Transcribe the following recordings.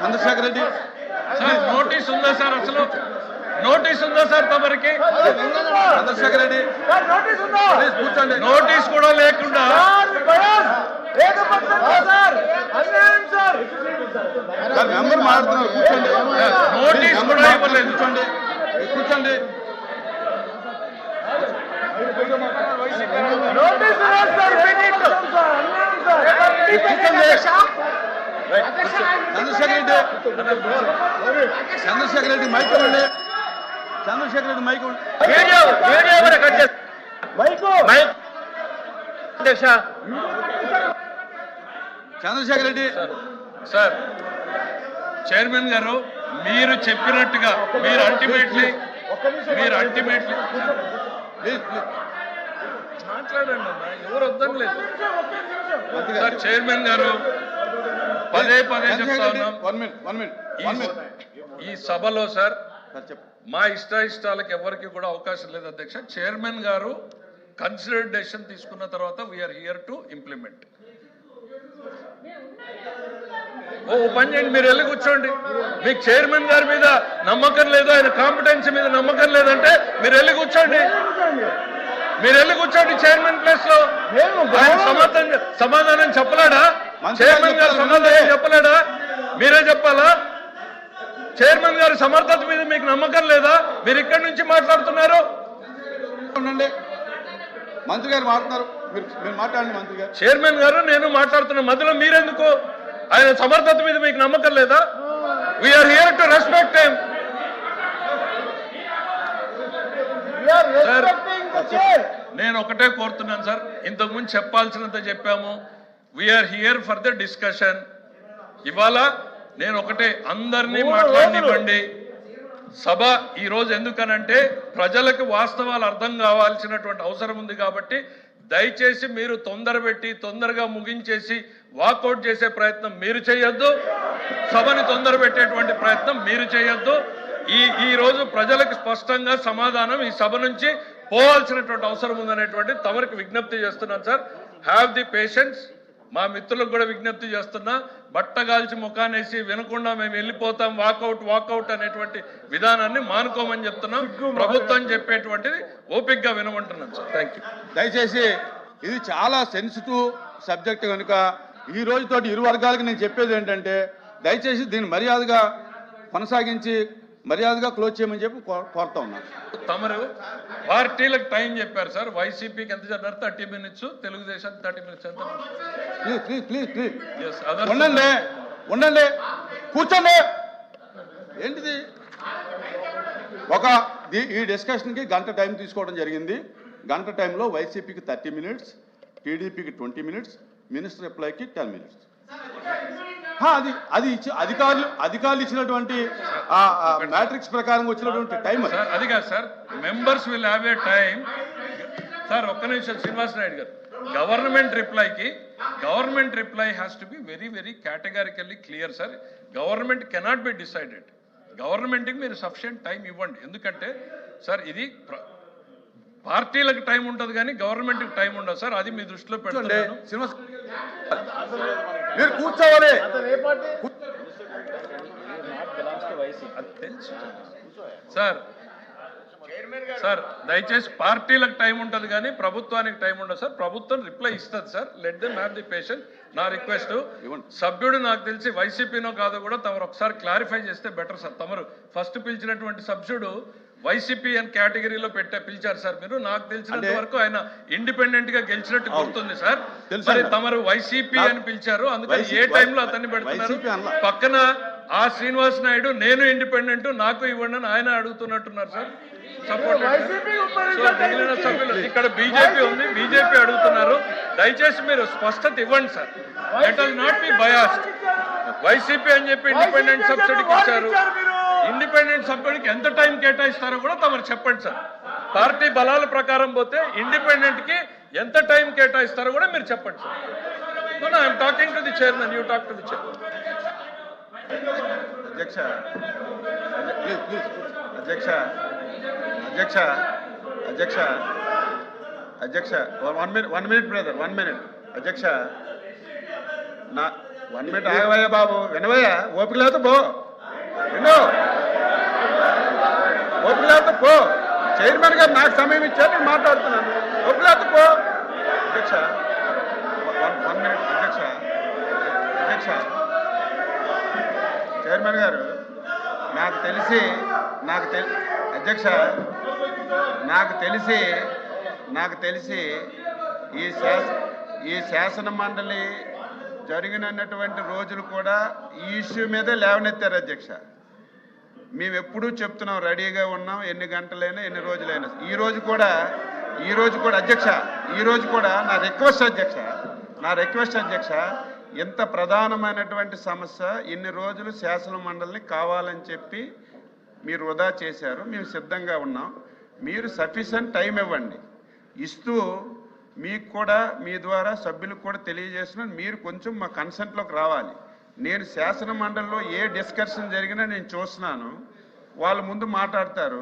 Chandrasekhar Reddy sir notice ఉందా sir అసలు notice ఉందా సార్ తమరికి చంద్రశేఖర్ రెడ్డి ప్లీజ్ కూర్చోండి. నోటీస్ కూడా లేకుండా సార్ మెంబర్ మాట్లాడుతున్నారు కూర్చోండి. నోటీస్ కూడా ఇవ్వలేదు. కూర్చోండి కూర్చోండి. చంద్రశేఖర్ రెడ్డి మైక్ ఇవ్వండి. చంద్రశేఖర్ రెడ్డి మైక్ అధ్యక్ష చంద్రశేఖర్ రెడ్డి సార్ చైర్మన్ గారు మీరు చెప్పినట్టుగా మీరు అల్టిమేట్లీ మాట్లాడండి అన్న ఎవరు వద్దని లేదు సార్ చైర్మన్ గారు పదే పదే చెప్తా ఉన్నాం ఈ సభలో సార్ మా ఇష్టాలకు ఎవరికి కూడా అవకాశం లేదు అధ్యక్ష. చైర్మన్ గారు కన్సిడర్డ్ డెసిషన్ తీసుకున్న తర్వాత వీఆర్ హియర్ టు ఇంప్లిమెంట్. ఓ పని చేయండి, మీరు వెళ్ళి కూర్చోండి. మీకు చైర్మన్ గారి మీద నమ్మకం లేదు, ఆయన కాంపిటెన్సీ మీద నమ్మకం లేదంటే మీరు వెళ్ళి కూర్చోండి. చైర్మన్ ప్లేస్ లో ఆయన సమాధానం చెప్పలేడా? చైర్మన్ గారు సమాధానం చెప్పలేడా? మీరే చెప్పాలా? చైర్మన్ గారి సమర్థత మీద మీకు నమ్మకం లేదా? మీరు ఇక్కడి నుంచి మాట్లాడుతున్నారు. మంత్రి గారు మాట్లాడుతున్నారు, మీరు మాట్లాడండి. మంత్రి గారు చైర్మన్ గారు నేను మాట్లాడుతున్నా, మధ్యలో మీరెందుకు? ఆయన సమర్థత మీద మీకు నమ్మకం లేదా? We are here to respect him. నేను ఒకటే కోరుతున్నాను సార్, ఇంతకుముందు చెప్పాల్సినంత చెప్పాము. We are here for the discussion. ఇవాళ నేను ఒకటే, అందరినీ మాట్లాడనివ్వండి. సభ ఈ రోజు ఎందుకనంటే ప్రజలకు వాస్తవాలు అర్థం కావాల్సినటువంటి అవసరం ఉంది కాబట్టి దయచేసి మీరు తొందరగా ముగించేసి వాకౌట్ చేసే ప్రయత్నం మీరు చేయొద్దు, సభని తొందర పెట్టేటువంటి ప్రయత్నం మీరు చేయొద్దు. ఈ రోజు ప్రజలకు స్పష్టంగా సమాధానం ఈ సభ నుంచి పోవాల్సినటువంటి అవసరం ఉందనేటువంటి తమరికి విజ్ఞప్తి చేస్తున్నాను సార్. Have the patience. మా మిత్రులకు కూడా విజ్ఞప్తి చేస్తున్నా, బట్టగాల్చి ముఖానేసి వినకుండా మేము వెళ్ళిపోతాం వాకౌట్ అనేటువంటి విధానాన్ని మానుకోమని చెప్తున్నాం. ప్రభుత్వం చెప్పేటువంటిది ఓపికగా వినమంటున్నాం సార్. Thank you. దయచేసి ఇది చాలా సెన్సిటివ్ సబ్జెక్ట్ కనుక ఈ రోజుతోటి ఇరు వర్గాలకు నేను చెప్పేది ఏంటంటే దయచేసి దీన్ని మర్యాదగా కొనసాగించి మర్యాదగా క్లోజ్ చేయమని చెప్పి కోరుతా ఉన్నాను. తమరు పార్టీలకు టైం చెప్పారు సార్. వైసీపీకి ఎంత చెప్పారు? 30 minutes, తెలుగుదేశం 30 minutes. ఎంత? ప్లీజ్ ఉండండి కూర్చోండి. ఏంటిది? ఈ డిస్కషన్కి గంట టైం తీసుకోవడం జరిగింది. గంట టైంలో వైసీపీకి 30 minutes, టీడీపీకి 20 minutes, మినిస్టర్ రిప్లైకి 10 minutes. అది అధికారులు ఇచ్చినటువంటి మ్యాట్రిక్స్ ప్రకారం వచ్చినటువంటి టైం అది కాదు sir. Members will have a time sir. ఒక్క నిమిషం శ్రీనివాస్ నాయుడు గారు. Government reply has to be very very కేటగారికల్లీ clear sir. Government cannot be decided. గవర్నమెంట్కి మీరు సఫిషియంట్ టైం ఇవ్వండి. ఎందుకంటే సార్ ఇది పార్టీలకు టైం ఉంటుంది కానీ గవర్నమెంట్కి టైం ఉండదు సార్. అది మీ దృష్టిలో పెట్టండి. మీరు కూర్చోవాలి. సార్ దయచేసి పార్టీలకు టైం ఉంటుంది కానీ ప్రభుత్వానికి టైం ఉండదు సార్. ప్రభుత్వం రిప్లై ఇస్తుంది sir. Let them have the patience. నా రిక్వెస్ట్, సభ్యుడు నాకు తెలిసి వైసీపీనో కాదో కూడా తమరు ఒకసారి క్లారిఫై చేస్తే బెటర్ సార్. తమరు ఫస్ట్ పిలిచినటువంటి సభ్యుడు వైసీపీ అని కేటగిరీలో పిలిచారు సార్. మీరు నాకు తెలిసినంత వరకు ఆయన ఇండిపెండెంట్ గా గెలిచినట్టు గుర్తుంది సార్. మరి తమరు వైసీపీ అని పిలిచారు, అందుకని ఏ టైంలో అతన్ని పెడుతున్నారు? పక్కన ఆ శ్రీనివాస్ నాయుడు నేను ఇండిపెండెంట్ నాకు ఇవ్వండి అని ఆయన అడుగుతున్నట్టున్నారు సార్. సపోర్ట్ మిగిలిన సభ్యులు ఇక్కడ బీజేపీ ఉంది, బీజేపీ అడుగుతున్నారు. దయచేసి మీరు స్పష్టత ఇవ్వండి sir. Let us not be biased. YCP అని చెప్పి ఇండిపెండెంట్ సబ్సిడీకి ఇచ్చారు. ఇండిపెండెంట్ సభ్యుడికి ఎంత టైం కేటాయిస్తారో కూడా తమరు చెప్పండి సార్. పార్టీ బలాల ప్రకారం పోతే ఇండిపెండెంట్ కి ఎంత టైం కేటాయిస్తారో కూడా మీరు చెప్పండి sir. I'm talking to the chairman, you talk to the chairman. అధ్యక్ష అధ్యక్ష అధ్యక్ష అధ్యక్ష అధ్యక్ష 1 minute బ్రదర్, 1 minute. అధ్యక్ష 1 మినిట్ ఆగవయ్యా బాబు, వినవయ్యా, ఓపిక లేకపోతే పో, విను, ఓపిక లేకపోతే పో. చైర్మన్ గారు నాకు సమయం ఇచ్చారు, నేను మాట్లాడుతున్నాను. ఓపిక లేకపోతే పో. అధ్యక్ష 1 మినిట్. అధ్యక్ష చైర్మన్ గారు, అధ్యక్ష నాకు తెలిసి ఈ శాసన మండలి జరిగినటువంటి రోజులు కూడా ఈ ఇష్యూ మీదే లేవనెత్తారు అధ్యక్ష. మేము ఎప్పుడూ చెప్తున్నాం, రెడీగా ఉన్నాం, ఎన్ని గంటలైనా ఎన్ని రోజులైనా. ఈ రోజు కూడా అధ్యక్ష, నా రిక్వెస్ట్ అధ్యక్ష, ఇంత ప్రధానమైనటువంటి సమస్య ఇన్ని రోజులు శాసన మండలిని కావాలని చెప్పి మీరు వృధా చేశారు. మేము సిద్ధంగా ఉన్నాం. మీరు సఫిషియెంట్ టైం ఇవ్వండి. ఇస్తూ మీకు కూడా మీ ద్వారా సభ్యులకు కూడా తెలియజేస్తున్నాను, మీరు కొంచెం మా కన్సెంట్లోకి రావాలి. నేను శాసన మండలిలో ఏ డిస్కషన్ జరిగినా నేను చూస్తున్నాను. వాళ్ళ ముందు మాట్లాడతారు,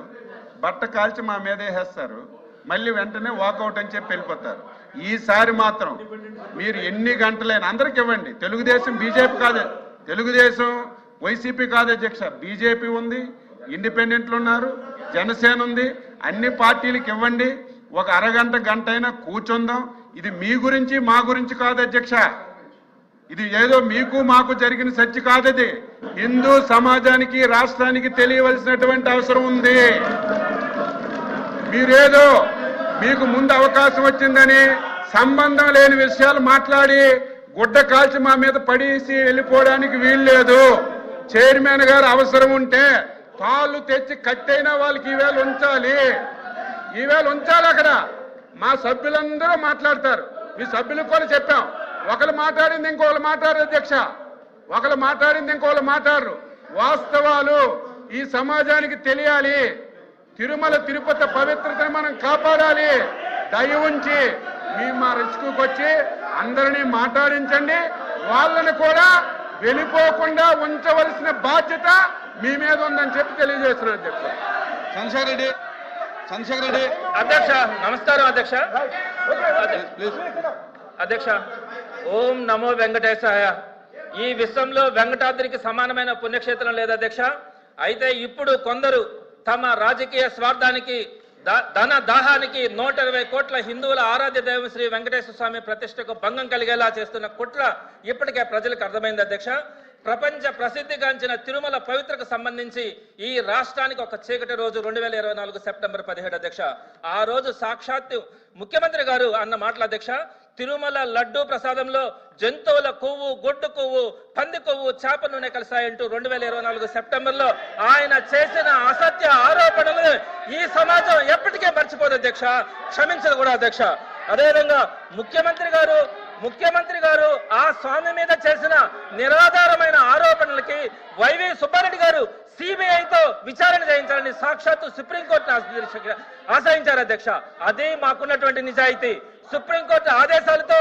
బట్ట కాల్చి మా మీద వేసేస్తారు, మళ్ళీ వెంటనే వాకౌట్ అని చెప్పి వెళ్ళిపోతారు. ఈసారి మాత్రం మీరు ఎన్ని గంటలైనా అందరికి ఇవ్వండి. తెలుగుదేశం బీజేపీ కాదు, తెలుగుదేశం వైసీపీ కాదు అధ్యక్ష, బీజేపీ ఉంది, ఇండిపెండెంట్లు ఉన్నారు, జనసేన ఉంది. అన్ని పార్టీలకు ఇవ్వండి. ఒక అరగంట గంట అయినా కూర్చుందాం. ఇది మీ గురించి మా గురించి కాదు అధ్యక్ష, ఇది ఏదో మీకు మాకు జరిగిన చర్చ కాదది. హిందూ సమాజానికి రాష్ట్రానికి తెలియవలసినటువంటి అవసరం ఉంది. మీరేదో మీకు ముందు అవకాశం వచ్చిందని సంబంధం లేని విషయాలు మాట్లాడి గుడ్డ కాల్చి మా మీద పడేసి వెళ్ళిపోవడానికి వీల్లేదు. చైర్మన్ గారు అవసరం ఉంటే తాళ్ళు తెచ్చి కట్టైనా వాళ్ళకి ఈవేళ ఉంచాలి. అక్కడ మా సభ్యులందరూ మాట్లాడతారు. మీ సభ్యులకు కూడా చెప్పాం, ఒకరు మాట్లాడింది ఇంకోళ్ళు మాట్లాడరు అధ్యక్ష, ఒకరు మాట్లాడింది ఇంకోళ్ళు మాట్లాడరు. వాస్తవాలు ఈ సమాజానికి తెలియాలి. తిరుమల తిరుపతి పవిత్రతను మనం కాపాడాలి. దయ ఉంచి మీ మా రెస్క్యూకి వచ్చి అందరినీ మాట్లాడించండి. వాళ్ళని కూడా వెళ్ళిపోకుండా ఉంచవలసిన బాధ్యత మీ మీద ఉందని చెప్పి తెలియజేస్తున్నారు అధ్యక్ష. చంద్రశేఖర్ రెడ్డి అధ్యక్ష నమస్కారం అధ్యక్ష. అధ్యక్ష ఓం నమో వెంకటేశాయ. ఈ విశ్వంలో వెంకటాద్రికి సమానమైన పుణ్యక్షేత్రం లేదు అధ్యక్ష. అయితే ఇప్పుడు కొందరు తమ రాజకీయ స్వార్థానికి ధన దాహానికి 120 కోట్ల హిందువుల ఆరాధ్య దైవం శ్రీ వెంకటేశ్వర స్వామి ప్రతిష్టకు భంగం కలిగేలా చేస్తున్న కుట్ర ఇప్పటికే ప్రజలకు అర్థమైంది అధ్యక్ష. ప్రపంచ ప్రసిద్ధిగాంచిన తిరుమల పవిత్రకు సంబంధించి ఈ రాష్ట్రానికి ఒక చీకటి రోజు 2024 సెప్టెంబర్ 17 అధ్యక్ష. ఆ రోజు సాక్షాత్తు ముఖ్యమంత్రి గారు అన్న మాటల అధ్యక్ష, తిరుమల లడ్డూ ప్రసాదంలో జంతువుల కొవ్వు, గొడ్డు కొవ్వు, పంది కొవ్వు, చేప నూనె కలిసాయంటూ 2024 సెప్టెంబర్లో ఆయన చేసిన అసత్య ఆరోపణలు ఈ సమాజం ఎప్పటికే మర్చిపోదు అధ్యక్ష, క్షమించదు కూడా అధ్యక్ష. అదేవిధంగా ముఖ్యమంత్రి గారు ఆ స్వామి మీద చేసిన నిరాధారమైన ఆరోపణలకి వైవి సుబ్బారెడ్డి గారు సిబిఐతో విచారణ చేయించాలని సాక్షాత్తు సుప్రీంకోర్టును ఆశ్రయించారు అధ్యక్ష. అదే మాకున్నటువంటి నిజాయితీ. సుప్రీంకోర్టు ఆదేశాలతో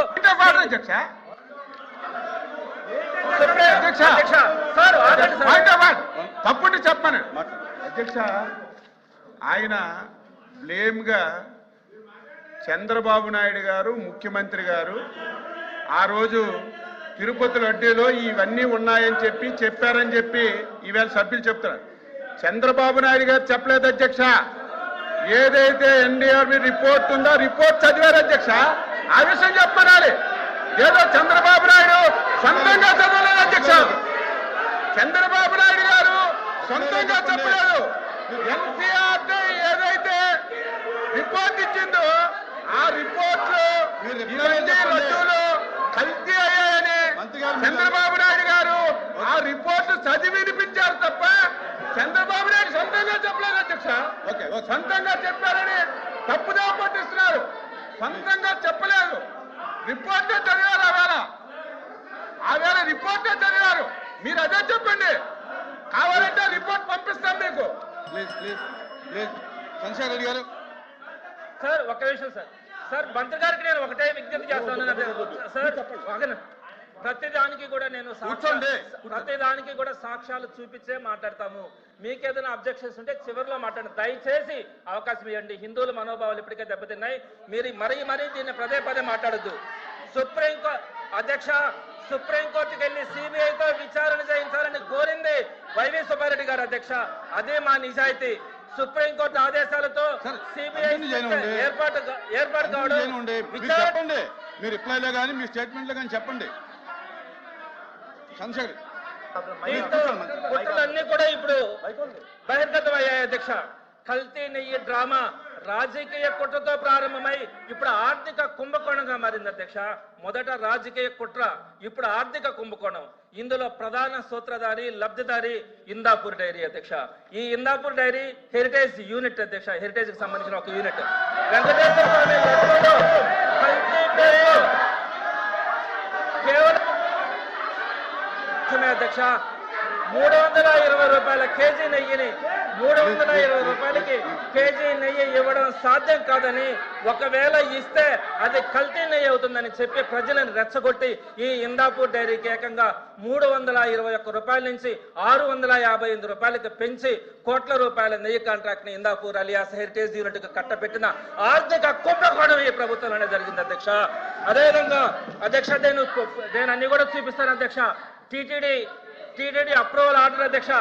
తప్పటి చెప్పను అధ్యక్ష. ఆయన బ్లేమ్ గా చంద్రబాబు నాయుడు గారు ముఖ్యమంత్రి గారు ఆ రోజు తిరుపతి లడ్డూలో ఇవన్నీ ఉన్నాయని చెప్పారని చెప్పి ఈవేళ సభ్యులు చెప్తున్నారు. చంద్రబాబు నాయుడు గారు చెప్పలేదు అధ్యక్ష. ఏదైతే ఎన్డీఆర్బీ రిపోర్ట్ ఉందో రిపోర్ట్ చదివారు అధ్యక్ష. ఆ విషయం చెప్పనాలి. ఏదో చంద్రబాబు నాయుడు సొంతంగా చదవలేదు అధ్యక్ష. చంద్రబాబు నాయుడు గారు సొంతంగా చెప్పలేదు. ఎన్సీఆర్టీ ఏదైతే రిపోర్ట్ ఇచ్చిందో ఆ రిపోర్ట్ లడ్డూలు కల్తీ అయ్యాయని చంద్రబాబు నాయుడు గారు ఆ రిపోర్ట్ చదివి వినిపించారు తప్ప చంద్రబాబు నాయుడు సొంతంగా చెప్పలేదు అధ్యక్ష. సొంతంగా చెప్పారని తప్పుదో పట్టిస్తున్నారు. సొంతంగా చెప్పలేదు. రిపోర్టే చదివారు. ఆవేళ రిపోర్టే చదివారు. మీరు అదే చెప్పండి. కావాలంటే రిపోర్ట్ పంపిస్తాం మీకు. చంద్రశేఖర్ రెడ్డి గారు సార్ ఒక్క విషయం సార్ మంత్రి గారికి నేను ఒకటే విజ్ఞప్తి చేస్తాను సార్. ప్రతిదానికి కూడా ప్రతిదానికి కూడా సాక్ష్యాలు చూపించే మాట్లాడతాము. మీకేదైనా అబ్జెక్షన్స్ ఉంటే చివరిలో మాట్లాడండి. దయచేసి అవకాశం ఇవ్వండి. హిందువుల మనోభావాలు ఇప్పటికే దెబ్బతిన్నాయి. మీరు మరీ దీన్ని పదే మాట్లాడద్దు. సుప్రీంకోర్టుకు వెళ్లి సిబిఐతో విచారణ చేయించాలని కోరింది వైవి సుబ్బారెడ్డి గారు అధ్యక్ష. అదే మా నిజాయితీ. సుప్రీంకోర్టు ఆదేశాలతో సిబిఐ ఏర్పాటు కావడం చెప్పండి. మీ రిప్లైలో కానీ మీ స్టేట్మెంట్లో కానీ చెప్పండి. చంద్రశేఖర్ కుట్రలన్నీ కూడా ఇప్పుడు బహిర్గతం అయ్యాయి అధ్యక్ష. కల్తీ నెయ్యి డ్రామా రాజకీయ కుట్రతో ప్రారంభమై ఇప్పుడు ఆర్థిక కుంభకోణంగా మారింది అధ్యక్ష. మొదట రాజకీయ కుట్ర, ఇప్పుడు ఆర్థిక కుంభకోణం. ఇందులో ప్రధాన సూత్రధారి లబ్ధిదారి ఇందాపూర్ డైరీ అధ్యక్ష. ఈ ఇందాపూర్ డైరీ హెరిటేజ్ యూనిట్ అధ్యక్ష. హెరిటేజ్ కి సంబంధించిన ఒక యూనిట్. వెంకటేశ్వర స్వామి లడ్డూలో కల్తీ పేరుతో కేవలం అధ్యక్ష 320 రూపాయల కేజీ నెయ్యిని 320 రూపాయలకి కేజీ నెయ్యి ఇవ్వడం సాధ్యం కాదని, ఒకవేళ ఇస్తే అది కల్తీ నెయ్యి అవుతుందని చెప్పి ప్రజలను రెచ్చగొట్టి ఈ ఇందాపూర్ డైరీకి ఏకంగా 321 రూపాయల నుంచి 658 రూపాయలకి పెంచి కోట్ల రూపాయల నెయ్యి కాంట్రాక్ట్ ని ఇందాపూర్ అలియాస్ హెరిటేజ్ యూనిట్ కు కట్టబెట్టిన ఆర్థిక కుంభకోణం ఈ ప్రభుత్వంలోనే జరిగింది అధ్యక్ష. అదేవిధంగా అధ్యక్ష నేను అన్ని కూడా చూపిస్తాను అధ్యక్ష. టీటీడీ అప్రూవల్ ఆర్డర్ అధ్యక్ష.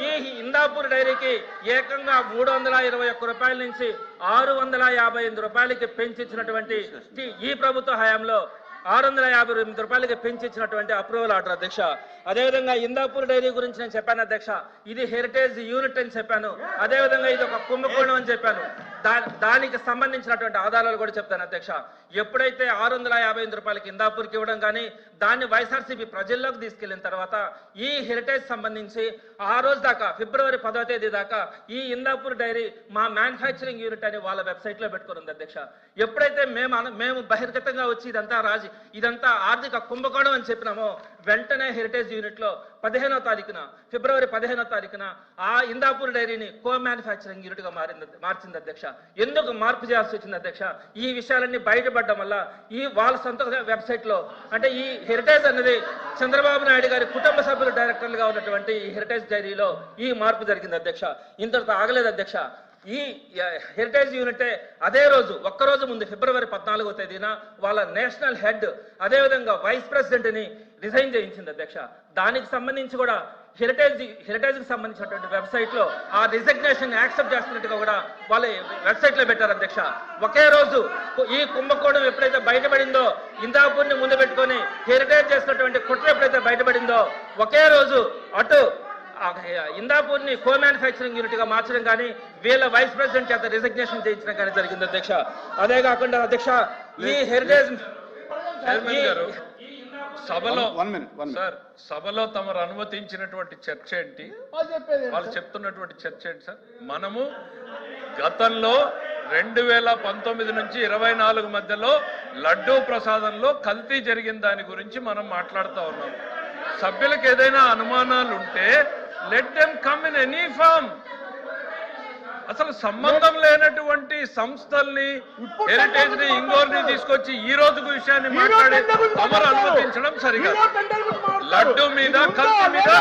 ఈ ఇందాపూర్ డైరీకి ఏకంగా 321 రూపాయల నుంచి 658 రూపాయలకి పెంచిచ్చినటువంటి ఈ ప్రభుత్వ హయాంలో 658 రూపాయలకి పెంచిచ్చినటువంటి అప్రూవల్ ఆర్డర్ అధ్యక్ష. అదేవిధంగా ఇందాపూర్ డైరీ గురించి నేను చెప్పాను అధ్యక్ష. ఇది హెరిటేజ్ యూనిట్ అని చెప్పాను. అదేవిధంగా ఇది ఒక కుంభకోణం అని చెప్పాను. దానికి సంబంధించినటువంటి ఆధారాలు కూడా చెప్తాను అధ్యక్ష. ఎప్పుడైతే 658 రూపాయలకి ఇందాపూర్కి ఇవ్వడం కానీ దాన్ని వైఎస్ఆర్సీపీ ప్రజల్లోకి తీసుకెళ్లిన తర్వాత ఈ హెరిటేజ్ సంబంధించి ఆ రోజు దాకా ఫిబ్రవరి 10వ తేదీ దాకా ఈ ఇందాపూర్ డైరీ మా మ్యానుఫ్యాక్చరింగ్ యూనిట్ అని వాళ్ళ వెబ్సైట్ లో పెట్టుకుని అధ్యక్ష. ఎప్పుడైతే మేము బహిర్గతంగా వచ్చి ఇదంతా ఆర్థిక కుంభకోణం అని చెప్పినామో వెంటనే హెరిటేజ్ యూనిట్ లో 15వ తారీఖున ఫిబ్రవరి 15వ తారీఖున ఆ ఇందాపూర్ డైరీని కో మ్యానుఫ్యాక్చరింగ్ యూనిట్ గా మార్చింది అధ్యక్ష. ఎందుకు మార్పు చేయాల్సి వచ్చింది అధ్యక్ష? ఈ విషయాలన్నీ బయటపడడం వల్ల ఈ వాళ్ళ సొంత వెబ్సైట్ లో అంటే ఈ హెరిటేజ్ అనేది చంద్రబాబు నాయుడు గారి కుటుంబ సభ్యులు డైరెక్టర్లుగా ఉన్నటువంటి ఈ హెరిటేజ్ డైరీలో ఈ మార్పు జరిగింది అధ్యక్ష. ఇంతటితో ఆగలేదు అధ్యక్ష. ఈ హెరిటేజ్ యూనిటే అదే రోజు ఒక్కరోజు ముందు ఫిబ్రవరి 14వ తేదీన వాళ్ళ నేషనల్ హెడ్ అదేవిధంగా వైస్ ప్రెసిడెంట్ ని రిజైన్ చేయించింది అధ్యక్ష. దానికి సంబంధించి కూడా హెరిటేజ్ కి సంబంధించినటువంటి వెబ్సైట్ లో ఆ రిజిగ్నేషన్ యాక్సెప్ట్ చేస్తున్నట్టుగా కూడా వాళ్ళ వెబ్సైట్ లో పెట్టారు అధ్యక్ష. ఒకే రోజు ఈ కుంభకోణం ఎప్పుడైతే బయటపడిందో ఇందాపూర్ ని ముందు పెట్టుకొని హెరిటేజ్ చేసినటువంటి కుట్ర ఎప్పుడైతే బయటపడిందో ఒకే రోజు అటు ఇందాపూర్ ని కో మ్యానుఫ్యాక్చరింగ్ యూనిట్ గా మార్చడం కానీ వీళ్ళ వైస్ ప్రెసిడెంట్ చేత రిజిగ్నేషన్ చేయించడం కానీ జరిగింది అధ్యక్ష. అదే కాకుండా అధ్యక్ష ఈ హెరిటేజ్ సభలో తమరు అనుమతించినటువంటి చర్చ ఏంటి? వాళ్ళు చెప్తున్నటువంటి చర్చ ఏంటి సార్? మనము గతంలో 2019 నుంచి 24 మధ్యలో లడ్డూ ప్రసాదంలో కల్తీ జరిగిన దాని గురించి మనం మాట్లాడుతూ ఉన్నాం. సభ్యులకు ఏదైనా అనుమానాలు ఉంటే let them come in any form. అసలు సంబంధం లేనటువంటి సంస్థల్ని హెరిటేజ్ ని ఇంగోర్ని తీసుకొచ్చి ఈ రోజు విషయాన్ని మాట్లాడి తమరు అనుమతించడం సరిగా. లడ్డు మీద కల్తీ మీద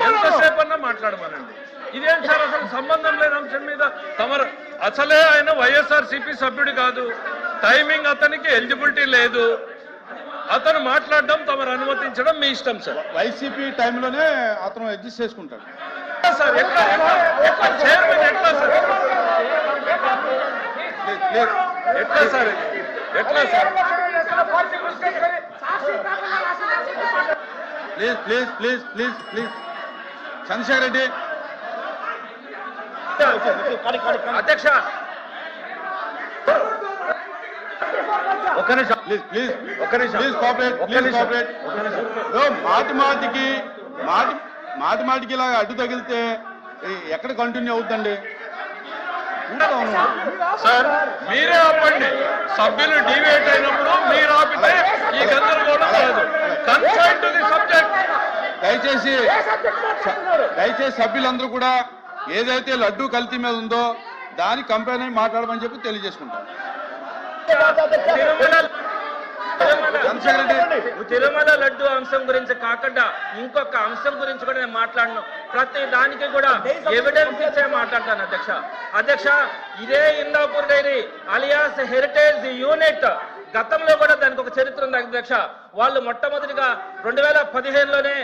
ఎంతసేపు అన్నా మాట్లాడమనండి. ఇదేం సార్ అసలు సంబంధం లేని అంశం మీద తమరు అసలే ఆయన వైఎస్ఆర్సీపీ సభ్యుడు కాదు, టైమింగ్ అతనికి ఎలిజిబిలిటీ లేదు, అతను మాట్లాడడం తమరు అనుమతించడం మీ ఇష్టం సార్. వైసీపీ టైంలోనే అతను అడ్జస్ట్ చేసుకుంటాడు సార్. ఎట్లా చైర్మన్ ఎట్లా సార్ ఎట్లా సార్ ప్లీజ్ చంద్రశేఖర్ రెడ్డి అధ్యక్ష ప్లీజ్ కోఆపరేట్. మాటికి ఇలా అడ్డు తగిలితే ఎక్కడ కంటిన్యూ అవుతుందండి? సార్ మీరే ఆపండి. సభ్యులు డివేట్ అయినప్పుడు మీరు ఆపితే ఈ గందరగోళం కాదు. Consign to the subject. దయచేసి సభ్యులందరూ కూడా ఏదైతే లడ్డూ కల్తీ మీద ఉందో దానికి కంపెయిన్ అయి మాట్లాడమని చెప్పి తెలియజేసుకుంటాం. తిరుమల లడ్డు అంశం గురించి కాకుండా ఇంకొక అంశం గురించి కూడా నేను మాట్లాడను. ప్రతి దానికి కూడా ఎవిడెన్స్ ఇచ్చే మాట్లాడతాను అధ్యక్ష. ఇదే Indapur dairy alias Heritage unit గతంలో కూడా దానికి ఒక చరిత్ర ఉంది అధ్యక్ష. వాళ్ళు మొట్టమొదటిగా 2015లోనే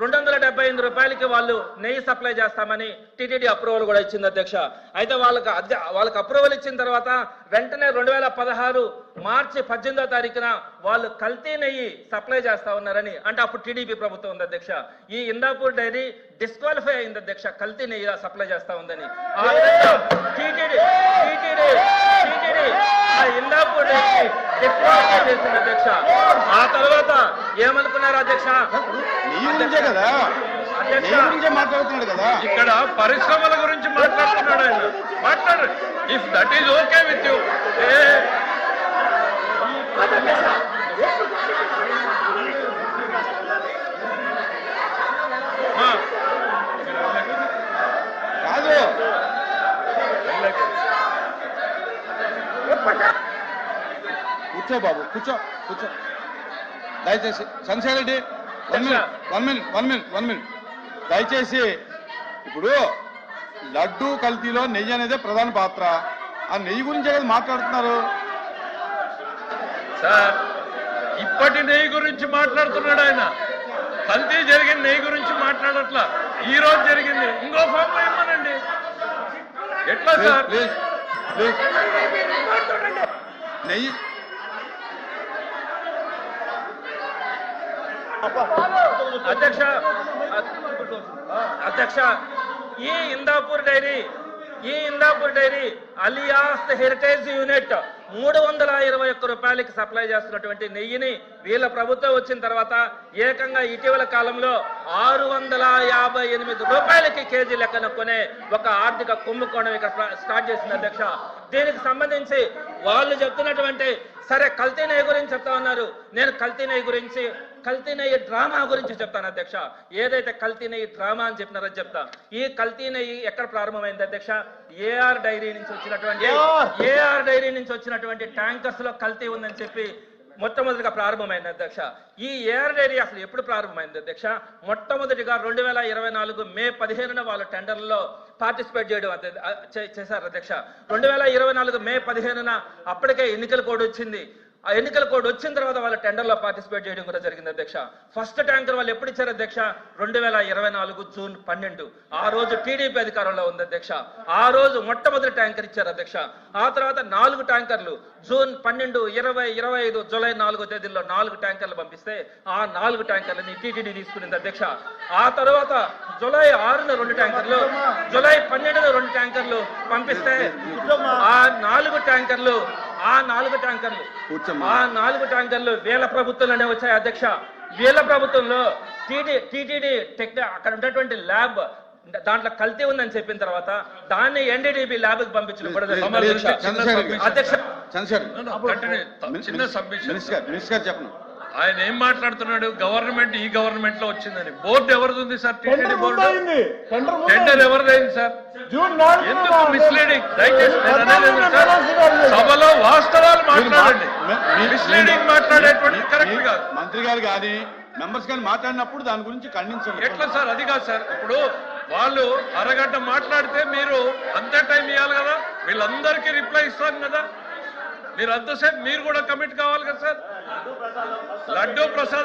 278 రూపాయలకి వాళ్ళు నెయ్యి సప్లై చేస్తామని టీటీడీ అప్రూవల్ కూడా ఇచ్చింది అధ్యక్ష. అయితే వాళ్ళకి అప్రూవల్ ఇచ్చిన తర్వాత వెంటనే 2016 మార్చి 18వ తారీఖున వాళ్ళు కల్తీ నెయ్యి సప్లై చేస్తా ఉన్నారని, అంటే అప్పుడు టీడీపీ ప్రభుత్వం ఉంది అధ్యక్ష. ఈ ఇందాపూర్ డైరీ డిస్క్వాలిఫై అయింది అధ్యక్ష, కల్తీ నెయ్యి సప్లై చేస్తా ఉందని. ఆ విధంగా టీటీడీ ఆ ఇందాపూర్ డైరీ డిస్క్వాలిఫై చేసింది అధ్యక్ష. ఆ తర్వాత ఏమనుకున్నారు అధ్యక్ష? కదా మాట్లాడుతున్నాడు కదా, ఇక్కడ పరిశ్రమల గురించి మాట్లాడుతున్నాడు ఆయన. మాట్లాడు, if that is okay with you. కాదు కూర్చో బాబు, కూర్చో. దయచేసి చంద్రశేఖర్ రెడ్డి వన్ మినిట్ దయచేసి. ఇప్పుడు లడ్డూ కల్తీలో నెయ్యి అనేదే ప్రధాన పాత్ర. ఆ నెయ్యి గురించే కదా మాట్లాడుతున్నారు సార్. ఇప్పటి నెయ్యి గురించి మాట్లాడుతున్నాడు ఆయన, కల్తీ జరిగిన నెయ్యి గురించి మాట్లాడట్లా. ఈ రోజు జరిగింది ఇంకో ఫామ్ లో ఏమోనండి. ఎట్లా సార్? ప్లీజ్ నెయ్యి అధ్యక్ష, ఈ Indapur dairy alias Heritage unit 321 రూపాయలకి సప్లై చేస్తున్నటువంటి నెయ్యిని వీళ్ళ ప్రభుత్వం వచ్చిన తర్వాత ఏకంగా ఇటీవల కాలంలో 658 రూపాయలకి కేజీ లెక్కన కొనే ఒక ఆర్థిక కుంభకోణం ఇక్కడ స్టార్ట్ చేసింది అధ్యక్ష. దీనికి సంబంధించి వాళ్ళు చెప్తున్నటువంటి, సరే కల్తీ నెయ్యి గురించి చెప్తా ఉన్నారు, నేను కల్తీ నెయ్యి డ్రామా గురించి చెప్తాను అధ్యక్ష. ఏదైతే కల్తీ నెయ్యి డ్రామా అని చెప్పినారో చెప్తా. ఈ కల్తీ నెయ్యి ఎక్కడ ప్రారంభమైంది అధ్యక్ష? ఏఆర్ డైరీ నుంచి వచ్చినటువంటి ట్యాంకర్స్ లో కల్తీ ఉందని చెప్పి మొట్టమొదటిగా ప్రారంభమైంది అధ్యక్ష. ఈ ఏఆర్ డైరీ అసలు ఎప్పుడు ప్రారంభమైంది అధ్యక్ష? మొట్టమొదటిగా 2024 మే 15న వాళ్ళు టెండర్లలో పార్టిసిపేట్ చేశారు అధ్యక్ష. 2024 మే 15న అప్పటికే ఎన్నికల కోడ్ వచ్చింది. ఆ ఎన్నికల కోడ్ వచ్చిన తర్వాత వాళ్ళ టెండర్లో పార్టిసిపేట్ చేయడం కూడా జరిగింది అధ్యక్ష. ఫస్ట్ ట్యాంకర్ వాళ్ళు ఎప్పుడు ఇచ్చారు అధ్యక్ష? 2024 జూన్ 12. ఆ రోజు టీడీపీ అధికారంలో ఉంది అధ్యక్ష. ఆ రోజు మొట్టమొదటి ట్యాంకర్ ఇచ్చారు అధ్యక్ష. ఆ తర్వాత 4 ట్యాంకర్లు జూన్ 12, 20, 25, జూలై 4వ తేదీల్లో 4 ట్యాంకర్లు పంపిస్తే ఆ 4 ట్యాంకర్లని టీటీడీ తీసుకునింది అధ్యక్ష. ఆ తర్వాత జూలై 6న 2 ట్యాంకర్లు, జూలై 12న 2 ట్యాంకర్లు పంపిస్తే ఆ 4 ట్యాంకర్లు వీళ్ళ ప్రభుత్వంలోనే వచ్చాయి అధ్యక్ష. వీళ్ళ ప్రభుత్వంలో టీటీడీ అక్కడ ఉన్నటువంటి ల్యాబ్ దాంట్లో కల్తీ ఉందని చెప్పిన తర్వాత దాన్ని ఎన్డీడీబీ ల్యాబ్ కి పంపించడం కూడా అధ్యక్ష. చిన్న సబ్మిషన్ చెప్పండి. ఆయన ఏం మాట్లాడుతున్నాడు? గవర్నమెంట్ ఈ గవర్నమెంట్ లో వచ్చిందని. బోర్డు ఎవరిది ఉంది సార్? TTD board. టెండర్ ఎవరిదైంది సార్? ఎందుకు మిస్లీడింగ్? దయచేసి సభలో వాస్తవాలు మాట్లాడండి. మిస్లీడింగ్ మాట్లాడేటువంటి కరెక్ట్ కాదు. మంత్రి గారు కానీ మెంబర్స్ కానీ మాట్లాడినప్పుడు దాని గురించి ఖండించండి. ఎట్లా సార్? అది కాదు సార్. ఇప్పుడు వాళ్ళు అరగంట మాట్లాడితే మీరు అంతే టైం ఇవ్వాలి కదా. వీళ్ళందరికీ రిప్లై ఇస్తాను కదా. మీరు అంతసేపు మీరు కూడా కమిట్ కావాలి కదా సార్. లడ్డూ ప్రసాద్